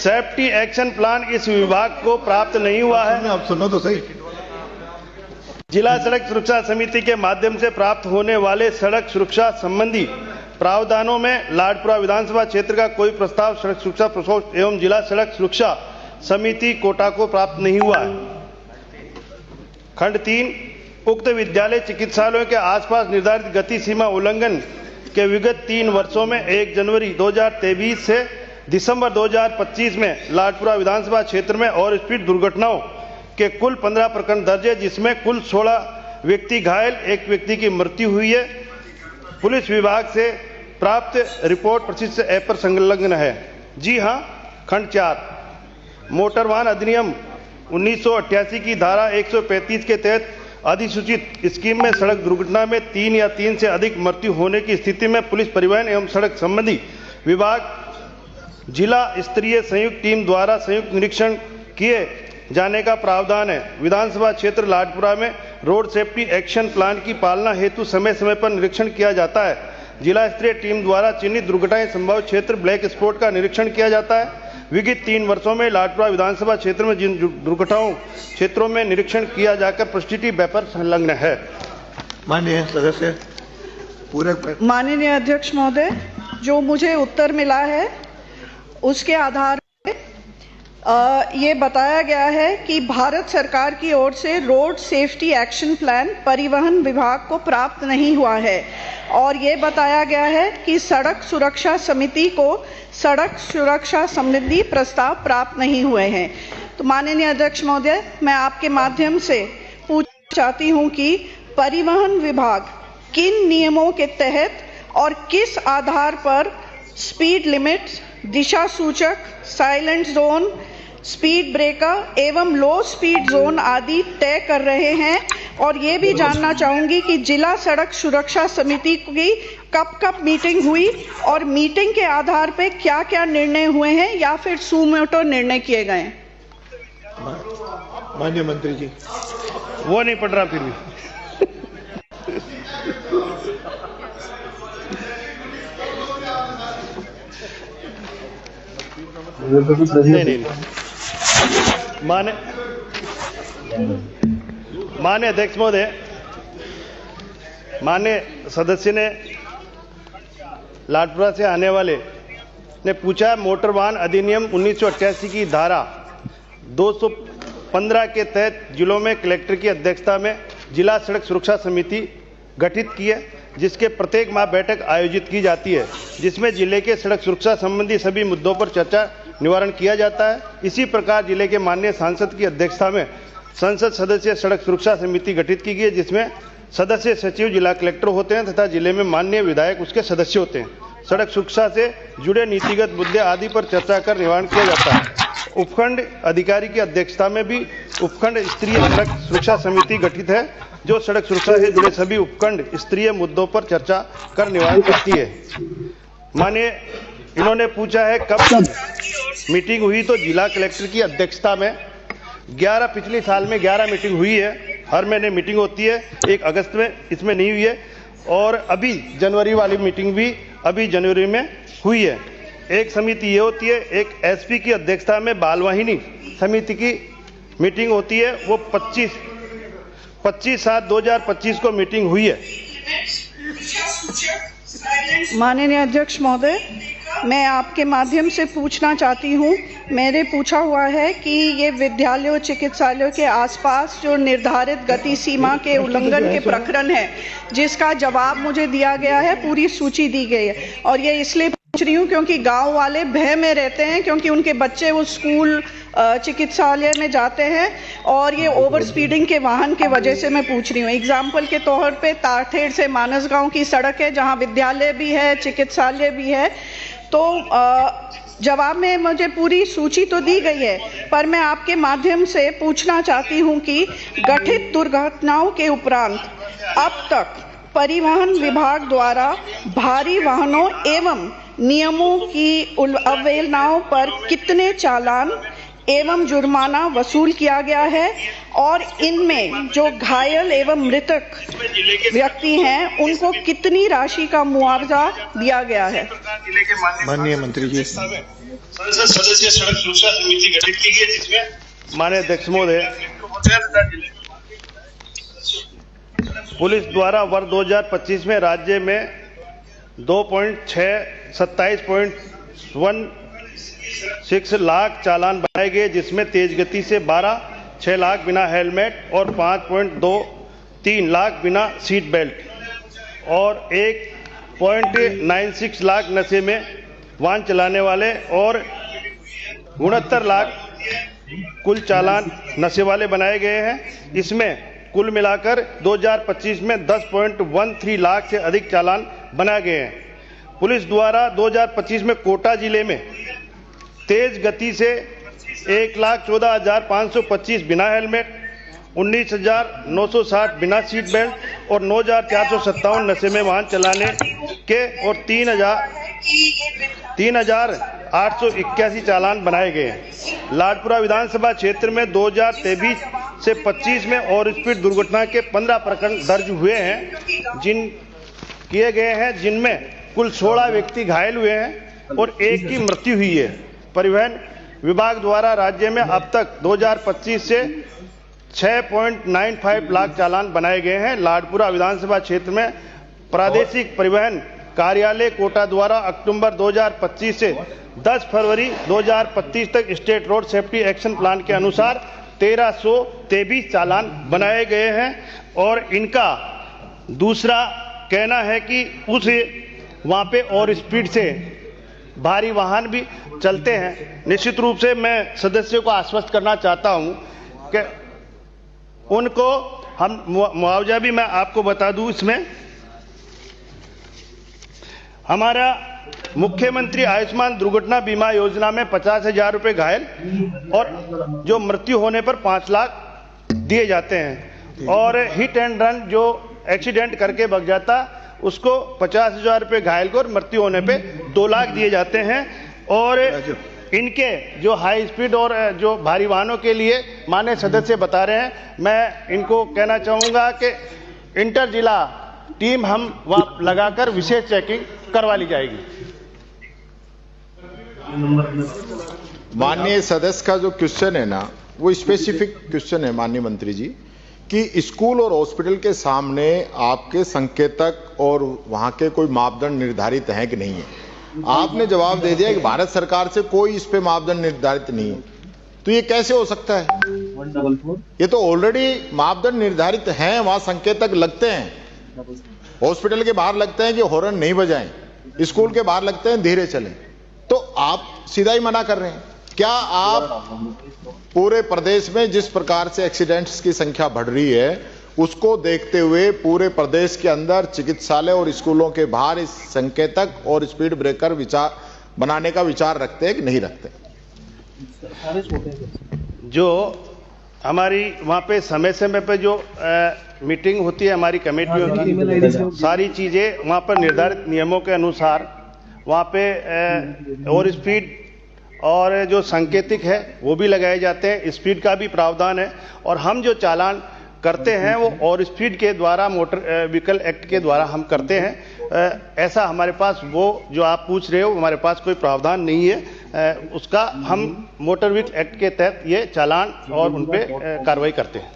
Safety action plan इस विभाग को प्राप्त नहीं हुआ है। आप सुनो तो सही। जिला सड़क सुरक्षा समिति के माध्यम से प्राप्त होने वाले सड़क सुरक्षा संबंधी प्रावधानों में लाडपुरा विधानसभा क्षेत्र का कोई प्रस्ताव सड़क सुरक्षा प्रकोष्ठ एवं जिला सड़क सुरक्षा समिति कोटा को प्राप्त नहीं हुआ है। खंड 3, उक्त विद्यालय चिकित्सालयों के आसपास निर्धारित गति सीमा उल्लंघन के विगत 3 वर्षों में 1 जनवरी 2023 से दिसंबर 2025 में लाडपुरा विधानसभा क्षेत्र में और स्पीड दुर्घटनाओं के कुल 15 प्रकरण दर्ज है, जिसमें कुल 16 व्यक्ति घायल, 1 व्यक्ति की मृत्यु हुई है। पुलिस विभाग से प्राप्त रिपोर्ट प्रशिक्षण ऐप पर संलग्न है। जी हां, खंड 4, मोटर वाहन अधिनियम 1988 की धारा 135 के तहत अधिसूचित स्कीम में सड़क दुर्घटना में 3 या 3 से अधिक मृत्यु होने की स्थिति में पुलिस परिवहन एवं सड़क संबंधी विभाग जिला स्तरीय संयुक्त टीम द्वारा संयुक्त निरीक्षण किए जाने का प्रावधान है। विधानसभा क्षेत्र लाडपुरा में रोड सेफ्टी एक्शन प्लान की पालना हेतु समय समय पर निरीक्षण किया जाता है। जिला स्तरीय टीम द्वारा चिन्हित दुर्घटनाएं संभावित क्षेत्र ब्लैक स्पॉट का निरीक्षण किया जाता है। विगत 3 वर्षों में लाडपुरा विधानसभा क्षेत्र में जिन दुर्घटनाओं क्षेत्रों में निरीक्षण किया जाकर परिस्थिति बेहतर संलग्न है। माननीय सदस्य पूरे। माननीय अध्यक्ष महोदय, जो मुझे उत्तर मिला है उसके आधार पर ये बताया गया है कि भारत सरकार की ओर से रोड सेफ्टी एक्शन प्लान परिवहन विभाग को प्राप्त नहीं हुआ है और ये बताया गया है कि सड़क सुरक्षा समिति को सड़क सुरक्षा संबंधी प्रस्ताव प्राप्त नहीं हुए हैं। तो माननीय अध्यक्ष महोदय, मैं आपके माध्यम से पूछना चाहती हूँ कि परिवहन विभाग किन नियमों के तहत और किस आधार पर स्पीड लिमिट, दिशा सूचक, साइलेंट जोन, स्पीड ब्रेकर एवं लो स्पीड जोन आदि तय कर रहे हैं। और ये भी जानना चाहूंगी कि जिला सड़क सुरक्षा समिति की कब मीटिंग हुई और मीटिंग के आधार पे क्या क्या निर्णय हुए हैं या फिर सुमोटो निर्णय किए गए हैं। माननीय मंत्री जी। वो नहीं पढ़ रहा फिर भी। नहीं। मान्य अध्यक्ष महोदय, मान्य सदस्य ने लाडपुरा से आने वाले ने पूछा, मोटर वाहन अधिनियम 1988 की धारा 215 के तहत जिलों में कलेक्टर की अध्यक्षता में जिला सड़क सुरक्षा समिति गठित की है, जिसके प्रत्येक माह बैठक आयोजित की जाती है, जिसमें जिले के सड़क सुरक्षा संबंधी सभी मुद्दों पर चर्चा निवारण किया जाता है। इसी प्रकार जिले के माननीय सांसद की अध्यक्षता में संसद सदस्य सड़क सुरक्षा समिति गठित की गई है, जिसमें सदस्य सचिव जिला कलेक्टर होते हैं तथा जिले में माननीय विधायक उसके सदस्य होते हैं। सड़क सुरक्षा से जुड़े नीतिगत मुद्दे आदि पर चर्चा कर निवारण किया जाता है। उपखंड अधिकारी की अध्यक्षता में भी उपखंड स्तरीय सड़क सुरक्षा समिति गठित है, जो सड़क सुरक्षा से जुड़े सभी उपखंड स्तरीय मुद्दों पर चर्चा कर निवारण करती है। माननीय इन्होंने पूछा है कब मीटिंग हुई, तो जिला कलेक्टर की अध्यक्षता में 11 पिछले साल में 11 मीटिंग हुई है। हर महीने मीटिंग होती है, 1 अगस्त में इसमें नहीं हुई है और अभी जनवरी वाली मीटिंग भी अभी जनवरी में हुई है। एक समिति ये होती है, एक एसपी की अध्यक्षता में बालवाहिनी समिति की मीटिंग होती है, वो 25/7/2025 को मीटिंग हुई है। माननीय अध्यक्ष महोदय, मैं आपके माध्यम से पूछना चाहती हूँ, मैंने पूछा हुआ है कि ये विद्यालयों चिकित्सालयों के आसपास जो निर्धारित गति सीमा के उल्लंघन के प्रकरण है, जिसका जवाब मुझे दिया गया है, पूरी सूची दी गई है और ये इसलिए पूछ रही हूँ क्योंकि गांव वाले भय में रहते हैं, क्योंकि उनके बच्चे उस स्कूल चिकित्सालय में जाते हैं और ये ओवर स्पीडिंग के वाहन के वजह से मैं पूछ रही हूँ। एग्जाम्पल के तौर पे तारठेड़ से मानसगांव की सड़क है, जहाँ विद्यालय भी है, चिकित्सालय भी है। तो जवाब में मुझे पूरी सूची तो दी गई है, पर मैं आपके माध्यम से पूछना चाहती हूं कि गठित दुर्घटनाओं के उपरांत अब तक परिवहन विभाग द्वारा भारी वाहनों एवं नियमों की अवहेलनाओं पर कितने चालान एवं जुर्माना वसूल किया गया है और इनमें जो घायल एवं मृतक व्यक्ति हैं उनको कितनी राशि का मुआवजा दिया गया है। माननीय मंत्री जी। संसद सदस्य सड़क सुरक्षा समिति गठित की गई जिसमें माननीय अध्यक्ष महोदय, पुलिस द्वारा वर्ष 2025 में राज्य में 27.16 लाख चालान बनाए गए, जिसमें तेज गति से 6 लाख बिना हेलमेट और 5.23 लाख बिना सीट बेल्ट और 1.96 लाख नशे में वाहन चलाने वाले और 69 लाख कुल चालान नशे वाले बनाए गए हैं। इसमें कुल मिलाकर 2025 में 10.13 लाख से अधिक चालान बनाए गए हैं। पुलिस द्वारा 2025 में कोटा जिले में तेज गति से 1,14,525 बिना हेलमेट, 19,960 बिना सीट बेल्ट और 9,457 नशे में वाहन चलाने के और 3,881 चालान बनाए गए हैं। लाडपुरा विधानसभा क्षेत्र में 2023 से 25 में और स्पीड दुर्घटना के 15 प्रकरण दर्ज हुए हैं, जिनमें कुल 16 व्यक्ति घायल हुए हैं और एक की मृत्यु हुई है। परिवहन विभाग द्वारा राज्य में अब तक 2025 से 6.95 लाख चालान बनाए गए हैं। लाडपुरा विधानसभा क्षेत्र में प्रादेशिक परिवहन कार्यालय कोटा द्वारा अक्टूबर 2025 से 10 फरवरी 2025 तक state road safety action plan के अनुसार 1323 चालान बनाए गए हैं और इनका दूसरा कहना है कि वहाँ पे और स्पीड से भारी वाहन भी चलते हैं। निश्चित रूप से मैं सदस्यों को आश्वस्त करना चाहता हूँ कि उनको हम मुआवजा भी मैं आपको बता दूं, इसमें हमारा मुख्यमंत्री आयुष्मान दुर्घटना बीमा योजना में 50,000 रुपये घायल और जो मृत्यु होने पर 5 लाख दिए जाते हैं और हिट एंड रन जो एक्सीडेंट करके भाग जाता उसको 50,000 रुपये घायल को और मृत्यु होने पे 2 लाख दिए जाते हैं। और इनके जो हाई स्पीड और जो भारी वाहनों के लिए माननीय सदस्य बता रहे हैं, मैं इनको कहना चाहूँगा कि इंटर जिला टीम हम वहाँ लगाकर विशेष चेकिंग करवा ली जाएगी। माननीय सदस्य का जो क्वेश्चन है ना, वो स्पेसिफिक क्वेश्चन है माननीय मंत्री जी, कि स्कूल और हॉस्पिटल के सामने आपके संकेतक और वहां के कोई मापदंड निर्धारित हैं कि नहीं है। आपने जवाब दे दिया कि भारत सरकार से कोई इस पे मापदंड निर्धारित नहीं है, तो ये कैसे हो सकता है? ये तो ऑलरेडी मापदंड निर्धारित हैं, वहां संकेतक लगते हैं, हॉस्पिटल के बाहर लगते हैं कि हॉर्न नहीं बजाएं, स्कूल के बाहर लगते हैं धीरे चलें, तो आप सीधा ही मना कर रहे हैं। क्या आप पूरे प्रदेश में जिस प्रकार से एक्सीडेंट्स की संख्या बढ़ रही है उसको देखते हुए पूरे प्रदेश के अंदर चिकित्सालय और स्कूलों के बाहर इस संकेतक और स्पीड ब्रेकर बनाने का विचार रखते हैं कि नहीं रखते? जो हमारी वहाँ पे समय समय पे जो मीटिंग होती है हमारी कमेटियों की, सारी चीज़ें वहाँ पर निर्धारित नियमों के अनुसार वहाँ पे और स्पीड और जो सांकेतिक है वो भी लगाए जाते हैं, स्पीड का भी प्रावधान है और हम जो चालान करते हैं वो और स्पीड के द्वारा मोटर व्हीकल एक्ट के द्वारा हम करते हैं। ऐसा हमारे पास वो जो आप पूछ रहे हो हमारे पास कोई प्रावधान नहीं है, उसका हम मोटर व्हीकल एक्ट के तहत ये चालान और उन पे कार्रवाई करते हैं।